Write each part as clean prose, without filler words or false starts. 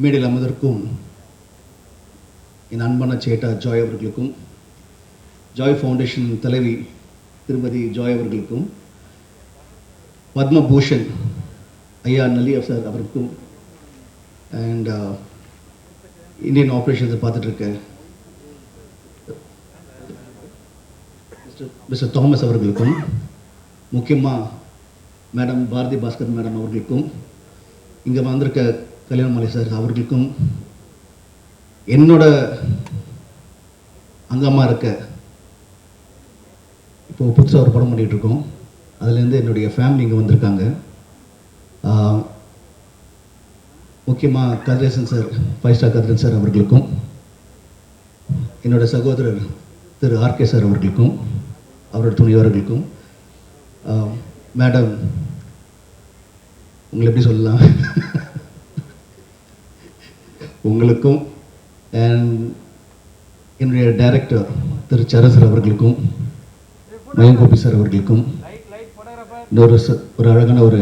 மேடையில் அமர்ந்திருக்கும் என் அன்பான சேட்டா ஜாய் அவர்களுக்கும், ஜாய் ஃபவுண்டேஷன் தலைவி திருமதி ஜாய் அவர்களுக்கும், பத்மபூஷன் ஐயா நல்லி சார் அவருக்கும், அண்ட் இந்தியன் ஆப்ரேஷன்ஸை பார்த்துட்ருக்க மிஸ்டர் தாமஸ் அவர்களுக்கும், முக்கியமாக மேடம் பாரதி பாஸ்கர் மேடம் அவர்களுக்கும், இங்கே வந்திருக்க கல்யாணமாலை சார் அவர்களுக்கும், என்னோட அங்கமாக இருக்க இப்போது புதுசாக ஒரு படம் பண்ணிகிட்ருக்கோம், அதுலேருந்து என்னுடைய ஃபேமிலி இங்கே வந்திருக்காங்க. முக்கியமாக Kathiresan sir, 5 star Kathiresan sir அவர்களுக்கும், என்னோட சகோதரர் திரு ஆர்கே சார் அவர்களுக்கும், அவரோட துணைவர்களுக்கும், மேடம் உங்களை எப்படி சொல்லலாம் உங்களுக்கும், அண்ட் என்னுடைய டைரக்டர் திரு சரசர் அவர்களுக்கும், மயங்கோபி சார் அவர்களுக்கும், இன்னொரு ஒரு அழகான ஒரு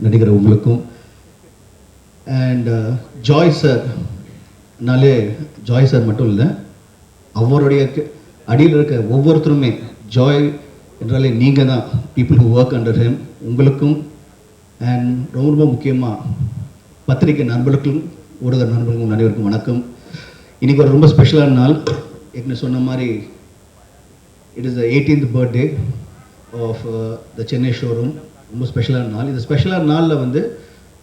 நடிகர் உங்களுக்கும், அண்ட் ஜாய் சார்னாலே ஜாய் சார் மட்டும் இல்லை, அவருடைய அடியில் இருக்க ஒவ்வொருத்தருமே ஜாய் என்றாலே நீங்கள் தான், people who work under him, உங்களுக்கும், அண்ட் ரொம்ப ரொம்ப முக்கியமாக பத்திரிகை நண்பர்களுக்கும் ஊடக நண்பர்களுக்கும் அனைவருக்கும் வணக்கம். இன்றைக்கி ஒரு ரொம்ப ஸ்பெஷலான நாள். ஏற்கனவே சொன்ன மாதிரி it is the 18th birthday of the Chennai showroom. ரொம்ப ஸ்பெஷலான நாள். இந்த ஸ்பெஷலான நாளில் வந்து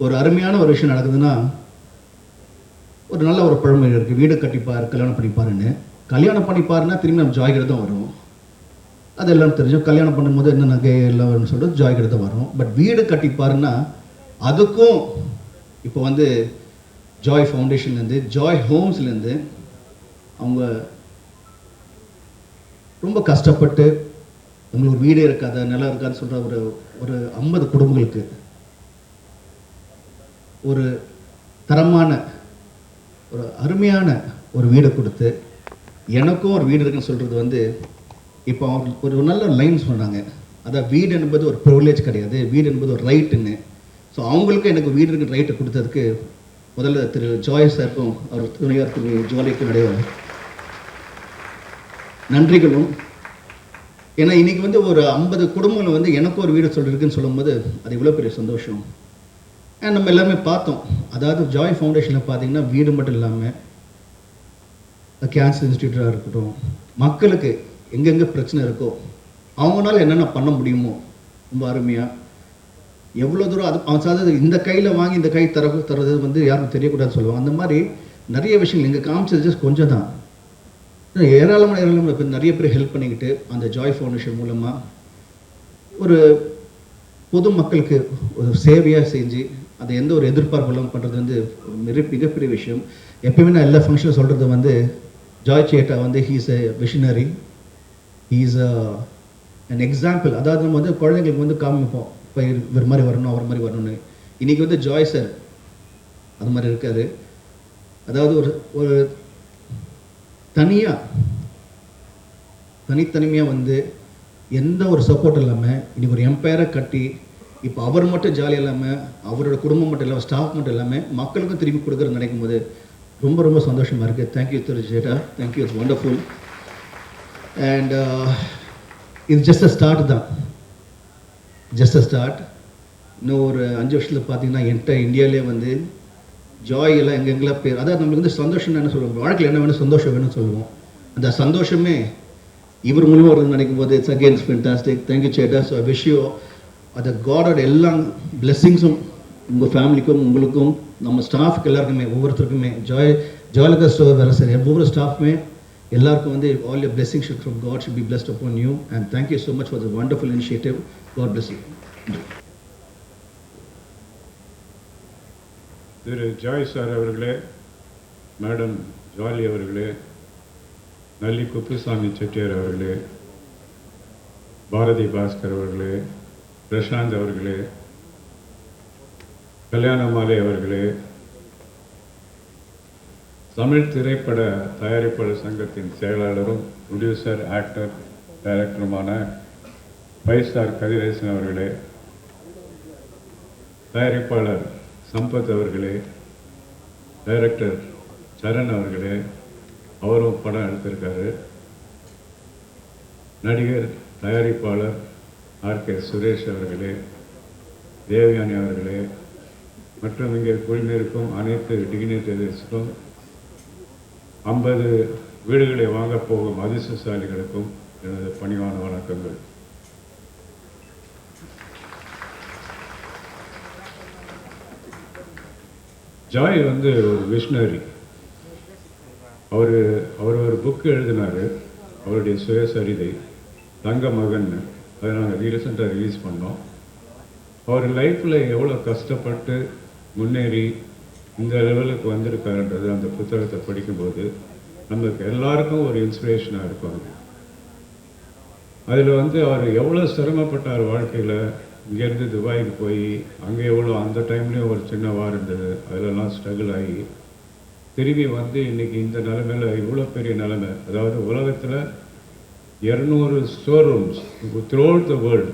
ஒரு அருமையான ஒரு விஷயம் நடக்குதுன்னா, ஒரு நல்ல ஒரு பழமொழி இருக்குது, வீடு கட்டிப்பார் கல்யாணம் பண்ணிப்பாருன்னு. கல்யாணம் பண்ணிப்பாருன்னா திரும்பி நம்ம ஜாய்கிட்ட தான் வரும், அது எல்லாம் தெரிஞ்சோம். கல்யாணம் பண்ணும்போது என்ன நகை எல்லாம் சொல்லிட்டு ஜாய்கிட்ட தான் வரும். பட் வீடு கட்டிப்பாருன்னா அதுக்கும் இப்போ வந்து ஜாய் ஃபவுண்டேஷன்லேருந்து, ஜாய் ஹோம்ஸ்லேருந்து அவங்க ரொம்ப கஷ்டப்பட்டு உங்களுக்கு ஒரு வீடே இருக்காத நிலம் இருக்காதுன்னு சொல்கிற ஒரு 50 குடும்பங்களுக்கு ஒரு தரமான ஒரு அருமையான ஒரு வீடை கொடுத்து, எனக்கும் ஒரு வீடு இருக்குன்னு சொல்கிறது வந்து, இப்போ அவங்க ஒரு நல்ல லைன் சொன்னாங்க, அதான் வீடு என்பது ஒரு ப்ரிவிலேஜ் கிடையாது, வீடு என்பது ஒரு ரைட்டுன்னு. ஸோ அவங்களுக்கும் எனக்கு வீடு இருக்கிற ரைட்டை கொடுத்ததுக்கு முதல்ல திரு ஜாய் சாருக்கும் அவர் துணையார் திரு ஜுவாலிக்கும் நிறைய நன்றிகளும். ஏன்னா இன்றைக்கி வந்து ஒரு 50 குடும்பங்கள் வந்து எனக்கும் ஒரு வீடு சொல்லியிருக்குன்னு சொல்லும்போது அது இவ்வளோ பெரிய சந்தோஷம். அண்ட் நம்ம எல்லாமே பார்த்தோம், அதாவது ஜாய் ஃபவுண்டேஷனில் பார்த்தீங்கன்னா வீடு மட்டும் இல்லாமல் கேன்சர் இன்ஸ்டியூட்டாக இருக்கட்டும், மக்களுக்கு எங்கெங்கே பிரச்சனை இருக்கோ அவங்களால என்னென்ன பண்ண முடியுமோ ரொம்ப அருமையாக எவ்வளோ தூரம் அது அவன் சாதது இந்த கையில் வாங்கி இந்த கை தர்றது வந்து யாருக்கும் தெரியக்கூடாதுன்னு சொல்லுவாங்க. அந்த மாதிரி நிறைய விஷயங்கள் எங்கள் காமிச்சது ஜஸ்ட் கொஞ்சம் தான். ஏராளமான இப்போ நிறைய பேர் ஹெல்ப் பண்ணிக்கிட்டு அந்த ஜாய் ஃபவுண்டேஷன் மூலமாக ஒரு பொது மக்களுக்கு ஒரு சேவையாக செஞ்சு அதை எந்த ஒரு எதிர்பார்ப்பு இல்லாமல் பண்ணுறது வந்து மிகப்பெரிய விஷயம். எப்பயுமே நான் எல்லா ஃபங்க்ஷனும் சொல்கிறது வந்து, ஜாய் சேட்டா வந்து he's a visionary, he's an example. அதாவது நம்ம வந்து குழந்தைங்களுக்கு வந்து காமிப்போம், இப்போ இவர் மாதிரி வரணும் அவர் மாதிரி வரணும்னு. இன்றைக்கி வந்து ஜாய் சார் அது மாதிரி இருக்கார். அதாவது ஒரு தனித்தனிமையாக வந்து எந்த ஒரு சப்போர்ட் இல்லாமல் இன்றைக்கி ஒரு எம்பையரை கட்டி, இப்போ அவர் மட்டும் ஜாலியாக இல்லாமல் அவரோட குடும்பம் மட்டும் இல்லாமல் ஸ்டாஃப் மட்டும் இல்லாமல் மக்களுக்கும் திரும்பி கொடுக்குறது நினைக்கும் போது ரொம்ப ரொம்ப சந்தோஷமாக இருக்குது. Thank you Thiru ஜேட்டா, thank you, it's wonderful. And இது ஜஸ்ட் அ ஸ்டார்ட் தான், ஜஸ்ட் அ ஸ்டார்ட். இன்னும் ஒரு 5 வருஷத்தில் பார்த்தீங்கன்னா என்டையர் இந்தியாவிலே வந்து ஜாய் எல்லாம் எங்கெங்கெல்லாம் பேர், அதாவது நம்மளுக்கு வந்து சந்தோஷம் என்ன சொல்லுவோம், வாழ்க்கையில் என்ன வேணும், சந்தோஷம் வேணும்னு சொல்லுவோம். அந்த சந்தோஷமே இவர் மூலமாக வருதுன்னு நினைக்கும் போது இட்ஸ் அகேன்ஸ் ஃபென்டாஸ்டிக். தேங்க்யூ சேட்டா. ஸோ விஷ் யூ அந்த காடோட எல்லா பிளெஸ்ஸிங்ஸும் உங்கள் ஃபேமிலிக்கும் உங்களுக்கும் நம்ம ஸ்டாஃப்க்கு எல்லாருக்குமே ஒவ்வொருத்தருக்குமே ஜாய்லகா ஸ்டோர் வேலை சார் ஒவ்வொரு ஸ்டாஃப்மே எல்லாருக்கும் வந்து all your blessing should from God should be blessed upon you. And thank you so much for the wonderful initiative. God bless you. Thiru Joy sir அவர்களே, மேடம் ஜாலி அவர்களே, நல்லி குப்புசாமி செட்டியார் அவர்களே, பாரதி பாஸ்கர் அவர்களே, பிரசாந்த் அவர்களே, கல்யாணமாலை அவர்களே, தமிழ் திரைப்பட தயாரிப்பாளர் சங்கத்தின் செயலாளரும் ப்ரொடியூசர் ஆக்டர் டைரக்டருமான 5 ஸ்டார் கதிரேசன் அவர்களே, தயாரிப்பாளர் சம்பத் அவர்களே, டைரக்டர் சரண் அவர்களே, அவரும் படம் எடுத்திருக்காரு. நடிகர் தயாரிப்பாளர் ஆர்.கே. சுரேஷ் அவர்களே, தேவயானி அவர்களே மற்றும் இங்கே குழுமிருக்கும் அனைத்து டிக்னிட்டரிஸ்க்கும் 50 வீடுகளை வாங்கப் போகும் அதிர்ஷ்டசாலிகளுக்கும் எனது பணிவான வணக்கங்கள். ஜாய் வந்து ஒரு விஷனரி. அவர் ஒரு புக்கு எழுதினார், அவருடைய சுயசரிதை தங்க மகன். அதை நாங்கள் ரீசெண்டாக ரிலீஸ் பண்ணோம். அவர் லைஃப்பில் எவ்வளோ கஷ்டப்பட்டு முன்னேறி இந்த லெவலுக்கு வந்திருக்காருன்றது அந்த புத்தகத்தை படிக்கும்போது நமக்கு எல்லாருக்கும் ஒரு இன்ஸ்பிரேஷனாக இருக்கும். அதில் வந்து அவர் எவ்வளோ சிரமப்பட்டார் வாழ்க்கையில். இங்கேருந்து துபாய்க்கு போய் அங்கே எவ்வளோ அந்த டைம்லேயும் ஒரு சின்ன வார் இருந்தது, அதிலெல்லாம் ஸ்ட்ரகிள் ஆகி திரும்பி வந்து இன்றைக்கி இந்த நிலைமையில் இவ்வளோ பெரிய நிலைமை. அதாவது உலகத்தில் 200 store rooms through out the world.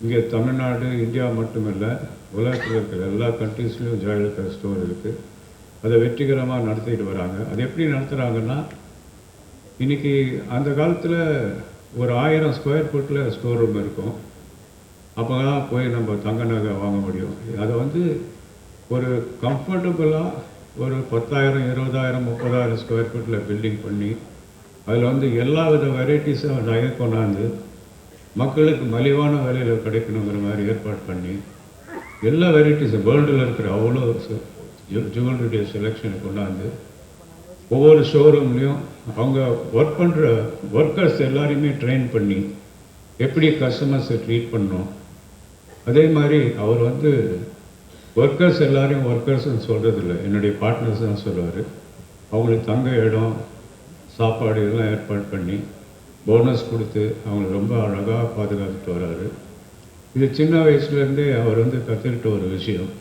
இங்கே தமிழ்நாடு, இந்தியா மட்டுமில்லை, உலகத்தில் இருக்கிற எல்லா கண்ட்ரீஸ்லேயும் ஜாயலலிதா ஸ்டோர் இருக்குது. அதை வெற்றிகரமாக நடத்திட்டு வராங்க. அது எப்படி நடத்துகிறாங்கன்னா, இன்றைக்கி அந்த காலத்தில் ஒரு 1000 ஸ்கொயர் ஃபீட்டில் ஸ்டோர் ரூம் இருக்கும். அப்போ தான் போய் நம்ம தங்க நகை வாங்க முடியும். அதை வந்து ஒரு கம்ஃபர்டபுளாக ஒரு 10,000, 20,000, 30,000 ஸ்கொயர் ஃபீட்டில் பில்டிங் பண்ணி அதில் வந்து எல்லா வித வெரைட்டிஸும் நகை கொண்டாந்து மக்களுக்கு மலிவான விலையில் கிடைக்கணுங்கிற மாதிரி ஏற்பாடு பண்ணி எல்லா வெரைட்டிஸும் வேர்ல்டில் இருக்கிற அவ்வளோ ஜுவல்லரியுடைய செலெக்ஷனை கொண்டாந்து ஒவ்வொரு ஷோரூம்லேயும் அவங்க ஒர்க் பண்ணுற ஒர்க்கர்ஸ் எல்லாரையுமே ட்ரெயின் பண்ணி எப்படி கஸ்டமர்ஸை ட்ரீட் பண்ணணும். அதே மாதிரி அவர் வந்து ஒர்க்கர்ஸ் எல்லாரையும் ஒர்க்கர்ஸ்ன்னு சொல்கிறதில்ல, என்னுடைய பார்ட்னர்ஸ் தான் சொல்லுவார். அவங்களுக்கு தங்க இடம், சாப்பாடு இதெல்லாம் ஏற்பாடு பண்ணி போனஸ் கொடுத்து அவங்களை ரொம்ப அழகாக பாதுகாத்துட்டு வர்றாரு. இது சின்ன வயசுலேருந்தே அவர் வந்து கற்றுக்கிட்ட ஒரு விஷயம்.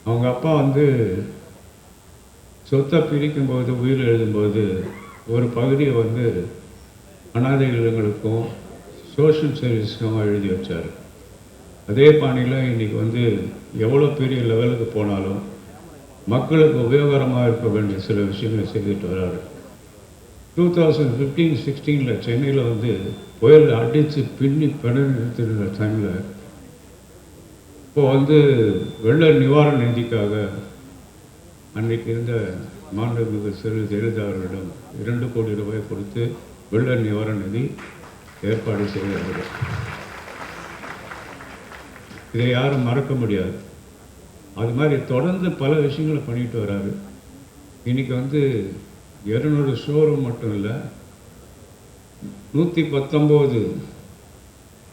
அவங்க அப்பா வந்து சொத்தை பிரிக்கும்போது, உயிர் எழுதும்போது ஒரு பகுதியை வந்து அனாதை இல்லங்களுக்கும் சோஷியல் சர்வீஸ்க்கும் எழுதி வச்சார். அதே பாணியில் இன்றைக்கி வந்து எவ்வளோ பெரிய லெவலுக்கு போனாலும் மக்களுக்கு உபயோகரமாக இருக்க வேண்டிய சில விஷயங்களை செய்துட்டு வர்றாரு. 2015-16 சென்னையில் வந்து புயல் அடித்து பின்னி பிணைத்திருந்த டைமில் இப்போது வந்து வெள்ள நிவாரண நிதிக்காக அன்றைக்கு இருந்த மாண்புமிகு செல்வி ஜெயலலிதா அவர்களிடம் 2 கோடி ரூபாய் கொடுத்து வெள்ள நிவாரண நிதி ஏற்பாடு செய்தார்கள். இதை யாரும் மறக்க முடியாது. அது மாதிரி தொடர்ந்து பல விஷயங்களை பண்ணிட்டு வராரு. இன்றைக்கி வந்து 200 ஷோரூம் மட்டும் இல்லை, 119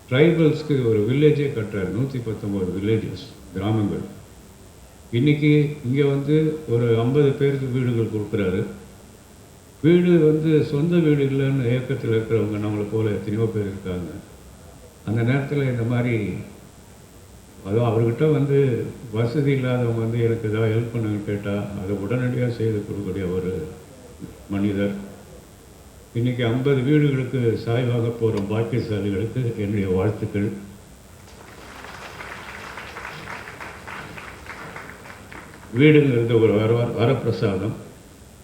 ட்ரைபல்ஸ்க்கு ஒரு வில்லேஜே கட்டுறாரு. 119 வில்லேஜஸ், கிராமங்கள். இன்றைக்கி இங்கே வந்து ஒரு 50 பேருக்கு வீடுகள் கொடுக்குறாரு. வீடு வந்து சொந்த வீடு இல்லைன்னு இயக்கத்தில் இருக்கிறவங்க நம்மளை போல் எத்தனையோ பேர் இருக்காங்க. அந்த நேரத்தில் இந்த மாதிரி அதுவும் அவர்கிட்ட வந்து வசதி இல்லாதவங்க வந்து எனக்கு ஏதாவது ஹெல்ப் பண்ணுங்கன்னு கேட்டால் அதை உடனடியாக செய்து கொடுக்கக்கூடிய ஒரு மனிதர். இன்றைக்கி 50 வீடுகளுக்கு சாய்வாக போகிற பாக்கியசாலிகளுக்கு என்னுடைய வாழ்த்துக்கள். வீடுங்கிறது ஒரு வரப்பிரசாதம்.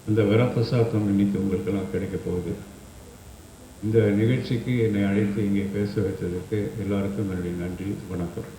அந்த வரப்பிரசாதம் இன்றைக்கி உங்களுக்கெல்லாம் கிடைக்க போகுது. இந்த நிகழ்ச்சிக்கு என்னை அழைத்து இங்கே பேச வைத்ததற்கு எல்லாருக்கும் என்னுடைய நன்றி, வணக்கம்.